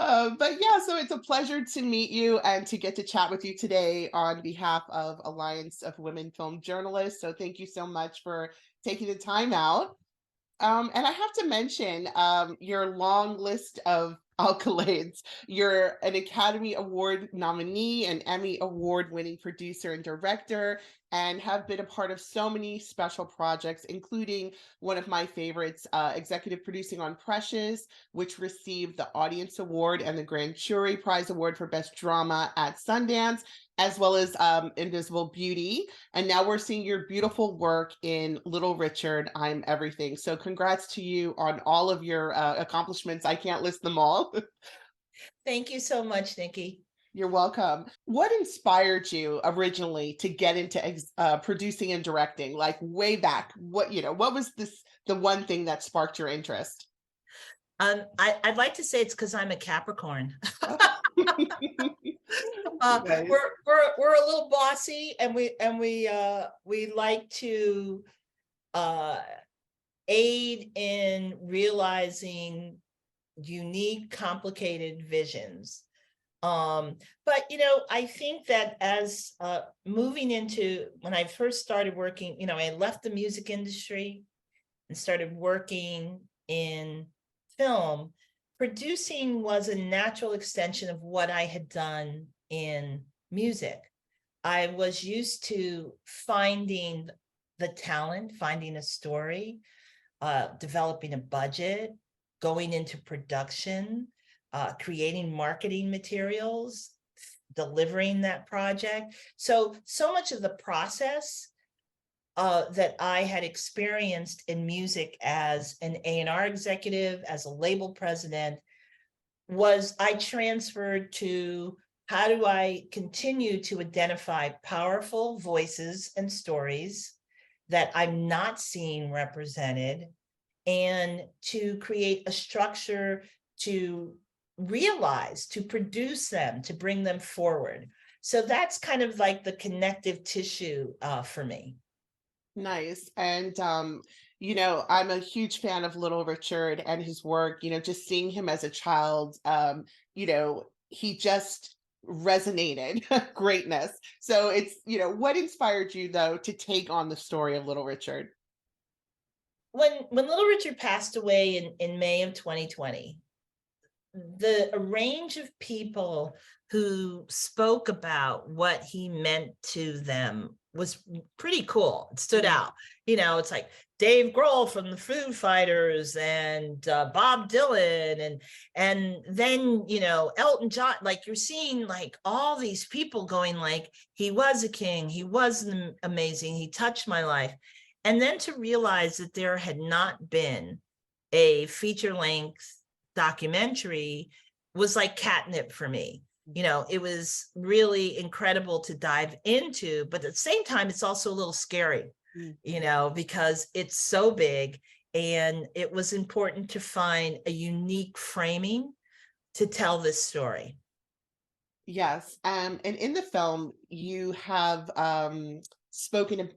But yeah, so it's a pleasure to meet you and to get to chat with you today on behalf of Alliance of Women Film Journalists. So thank you so much for taking the time out. And I have to mention your long list of accolades. You're an Academy Award nominee, an Emmy Award winning producer and director, and have been a part of so many special projects, including one of my favorites, executive producing on Precious, which received the Audience Award and the Grand Jury Prize Award for Best Drama at Sundance, as well as Invisible Beauty. And now we're seeing your beautiful work in Little Richard, I'm Everything. So congrats to you on all of your accomplishments. I can't list them all. Thank you so much, Nikki. You're welcome. What inspired you originally to get into producing and directing? Like way back, what was the one thing that sparked your interest? I'd like to say it's because I'm a Capricorn. Nice. We're a little bossy, and we like to uh, aid in realizing unique, complicated visions. But I think that as moving into when I first started working, I left the music industry and started working in film. Producing was a natural extension of what I had done in music. I was used to finding the talent, finding a story, developing a budget, going into production, creating marketing materials, delivering that project. So much of the process that I had experienced in music as an A&R executive, as a label president, was I transferred to how do I continue to identify powerful voices and stories that I'm not seeing represented, and to create a structure to realize, to produce them, to bring them forward. So that's kind of like the connective tissue for me. Nice. And I'm a huge fan of Little Richard and his work, just seeing him as a child, he just resonated greatness. So it's, what inspired you though to take on the story of Little Richard? When Little Richard passed away in May of 2020, the range of people who spoke about what he meant to them was pretty cool. It stood out. It's like Dave Grohl from the Foo Fighters, and Bob Dylan, and then Elton John. Like, you're seeing like all these people going like, he was a king, he was amazing, he touched my life. And then to realize that there had not been a feature length documentary was like catnip for me. It was really incredible to dive into, but at the same time, it's also a little scary, because it's so big, and it was important to find a unique framing to tell this story. Yes. And in the film, you have spoken,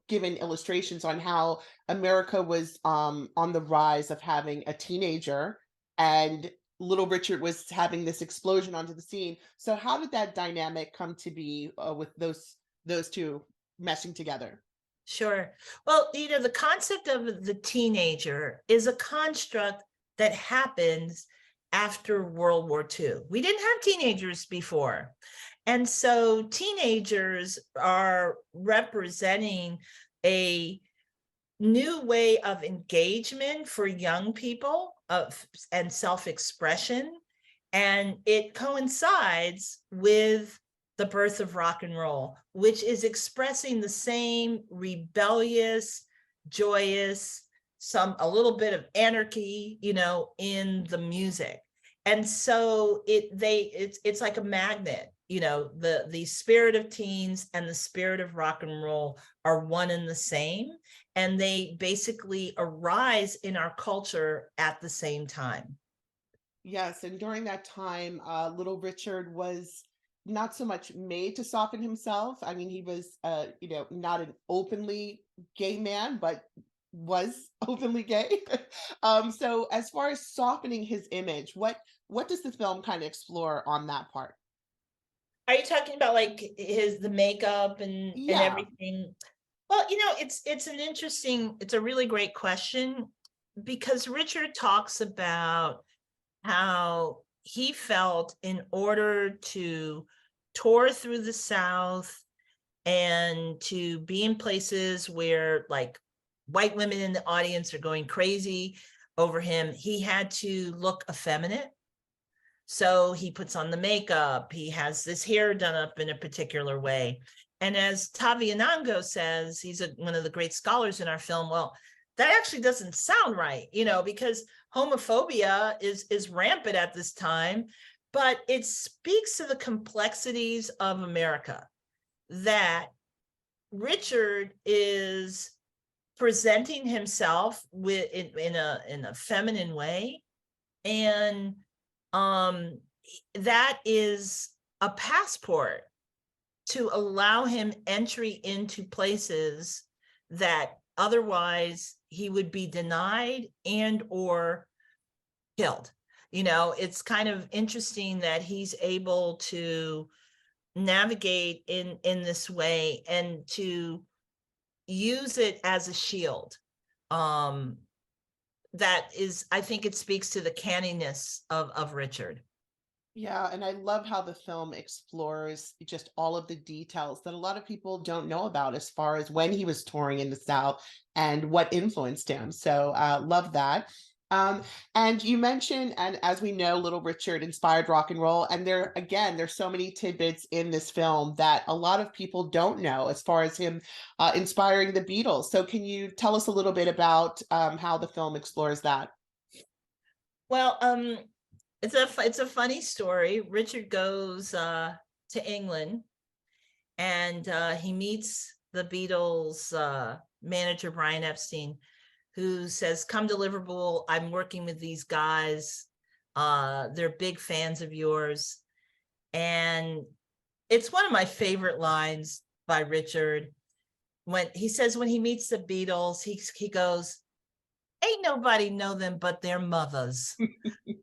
given illustrations on how America was on the rise of having a teenager, and Little Richard was having this explosion onto the scene. So how did that dynamic come to be with those two meshing together? Sure. Well, the concept of the teenager is a construct that happens after World War II. We didn't have teenagers before. And so teenagers are representing a new way of engagement for young people and self-expression. And it coincides with the birth of rock and roll, which is expressing the same rebellious, joyous, a little bit of anarchy, in the music. And so it's like a magnet. The spirit of teens and the spirit of rock and roll are one and the same, and they basically arise in our culture at the same time. Yes, and during that time, Little Richard was not so much made to soften himself. I mean, he was, not an openly gay man, but was openly gay. So as far as softening his image, what does the film kind of explore on that part? Are you talking about like the makeup and Yeah. everything? Well, it's a really great question because Richard talks about how he felt in order to tour through the South and to be in places where like white women in the audience are going crazy over him, he had to look effeminate. So he puts on the makeup, he has this hair done up in a particular way. And as Tavi Anango says, he's one of the great scholars in our film. Well, that actually doesn't sound right, because homophobia is rampant at this time, but it speaks to the complexities of America that Richard is presenting himself in a feminine way, and that is a passport to allow him entry into places that otherwise he would be denied and or killed. It's kind of interesting that he's able to navigate in this way and to use it as a shield. That is, I think it speaks to the canniness of Richard. Yeah, and I love how the film explores just all of the details that a lot of people don't know about as far as when he was touring in the South and what influenced him. So, love that. Um, and you mentioned, and as we know, Little Richard inspired rock and roll. And there, again, there's so many tidbits in this film that a lot of people don't know as far as him inspiring the Beatles. So, can you tell us a little bit about how the film explores that? Well, it's a funny story. Richard goes to England and he meets the Beatles manager Brian Epstein, who says, "Come to Liverpool. I'm working with these guys. They're big fans of yours." And it's one of my favorite lines by Richard when he says, when he meets the Beatles, he goes, "Ain't nobody know them but their mothers."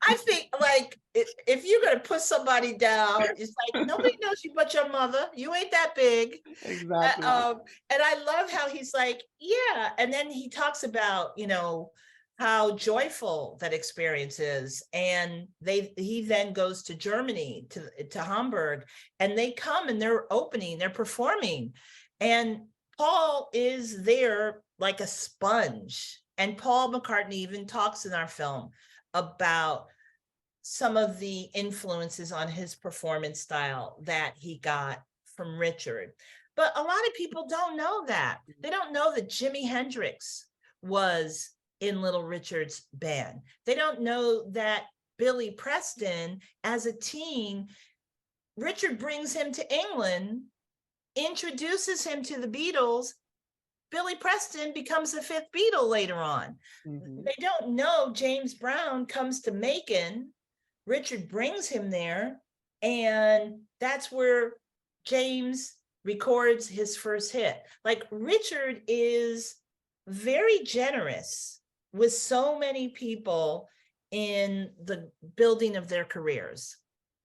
I think like if you're gonna put somebody down, it's like nobody knows you but your mother. You ain't that big. Exactly. And I love how he's like, yeah. And then he talks about, how joyful that experience is. And he then goes to Germany, to Hamburg, and they come and they're performing. And Paul is there like a sponge. And Paul McCartney even talks in our film about some of the influences on his performance style that he got from Richard. But a lot of people don't know that. They don't know that Jimi Hendrix was in Little Richard's band. They don't know that Billy Preston, as a teen, Richard brings him to England, introduces him to the Beatles. Billy Preston becomes the fifth Beatle later on. Mhm. They don't know James Brown comes to Macon. Richard brings him there, and that's where James records his first hit. Like, Richard is very generous with so many people in the building of their careers.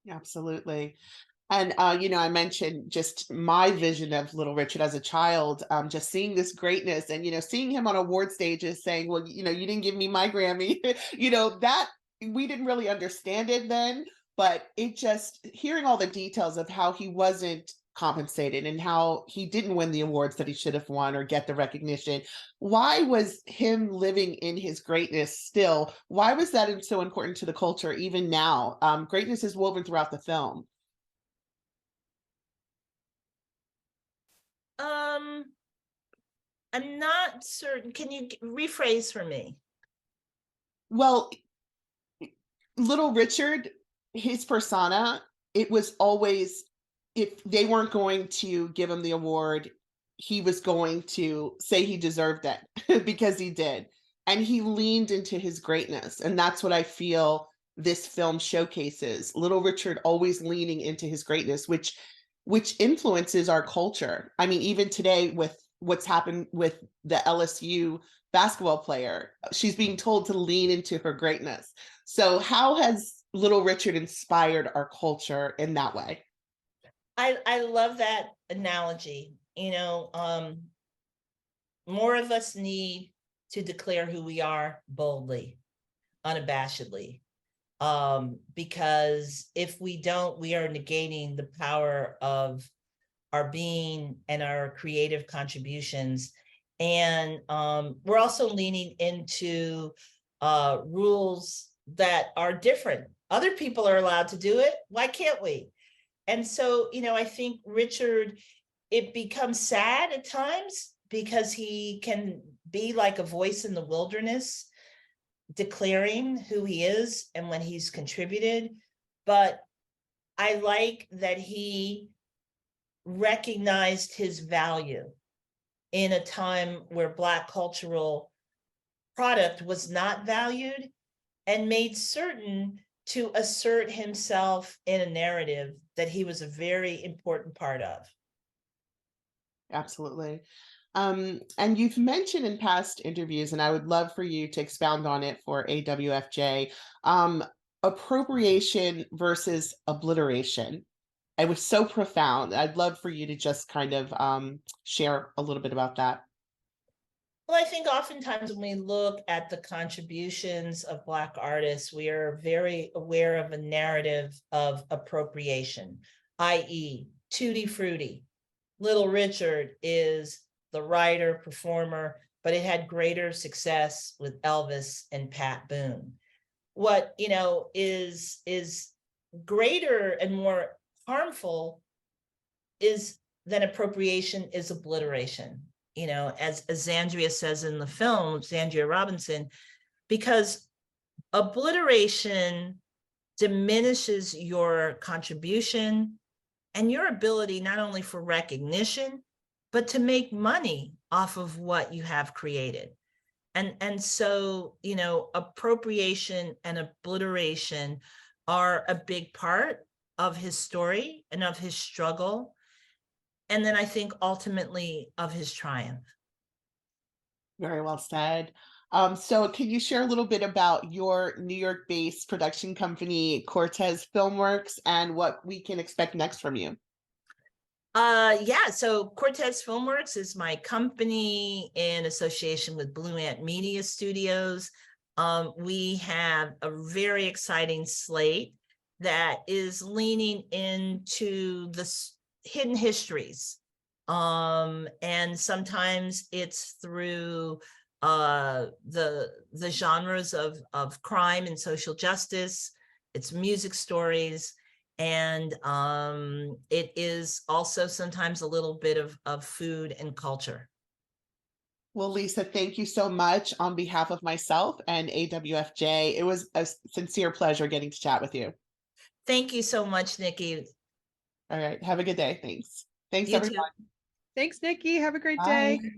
Absolutely. And I mentioned just my vision of Little Richard as a child, just seeing this greatness and seeing him on award stages saying, "Well, you didn't give me my Grammy," that we didn't really understand it then, but it just hearing all the details of how he wasn't compensated and how he didn't win the awards that he should have won or get the recognition. Why was him living in his greatness still? Why was that so important to the culture even now? Greatness is woven throughout the film. I'm not certain. Can you rephrase for me? Well, Little Richard, his persona, it was always, if they weren't going to give him the award, he was going to say he deserved it because he did. And he leaned into his greatness. And that's what I feel this film showcases. Little Richard always leaning into his greatness, which influences our culture. I mean, even today with what's happened with the LSU basketball player. She's being told to lean into her greatness. So how has Little Richard inspired our culture in that way? I love that analogy. More of us need to declare who we are boldly, unabashedly. Because if we don't, we are negating the power of our being and our creative contributions. And we're also leaning into rules that are different. Other people are allowed to do it. Why can't we? And so, I think Richard, it becomes sad at times because he can be like a voice in the wilderness, declaring who he is and when he's contributed. But I like that he recognized his value in a time where Black cultural product was not valued, and made certain to assert himself in a narrative that he was a very important part of. Absolutely. And you've mentioned in past interviews, and I would love for you to expound on it for AWFJ, appropriation versus obliteration. It was so profound. I'd love for you to just kind of share a little bit about that. Well, I think oftentimes when we look at the contributions of Black artists, we are very aware of a narrative of appropriation, i.e., Tutti Frutti. Little Richard is the writer, performer, but it had greater success with Elvis and Pat Boone. What is greater and more harmful is than appropriation is obliteration. As Zandria says in the film, Zandria Robinson, because obliteration diminishes your contribution and your ability not only for recognition, but to make money off of what you have created. And so, appropriation and obliteration are a big part of his story and of his struggle. And then I think ultimately of his triumph. Very well said. So can you share a little bit about your New York-based production company, Cortez Filmworks, and what we can expect next from you? Yeah, so Cortez Filmworks is my company in association with Blue Ant Media Studios. We have a very exciting slate that is leaning into the hidden histories. And sometimes it's through the genres of crime and social justice, it's music stories, and it is also sometimes a little bit of food and culture. Well, Lisa, thank you so much on behalf of myself and AWFJ. It was a sincere pleasure getting to chat with you. Thank you so much, Nikki. All right. Have a good day. Thanks. Thanks, You everyone. too. Thanks, Nikki. Have a great Bye. day.